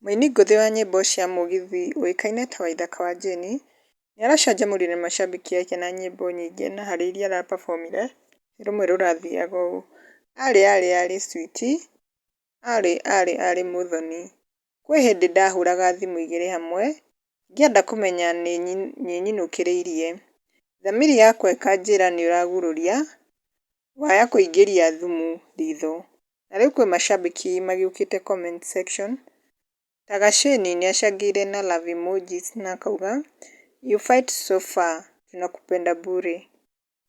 Mũini ngũthi wa nyĩmbo cia mũgithi ũĩkaine ta Waithaka wa Jane nĩaracanjamũrire macambĩki ake na nyĩmbo nyingĩ na harĩ iria arapafomire rũmwe rũrathiaga ũũ: arĩ sweetie, arĩ Muthoni, kwĩ hĩndĩ ndahũraga thimũ igĩrĩ hamwe ngĩenda kũmenya nĩ nyinũkĩrĩirie, thamiri yakwa ĩkanjĩra nĩũragurũria, waya kũingĩria thumu ritho. Na rĩu kwĩ macambĩki magĩũkĩte comment section ta Gasheni nĩacangĩire na love emojis na akauga you fight so far tunakupenda bure,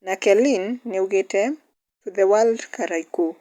nake Lynn nĩaugĩte to the world Karaiku.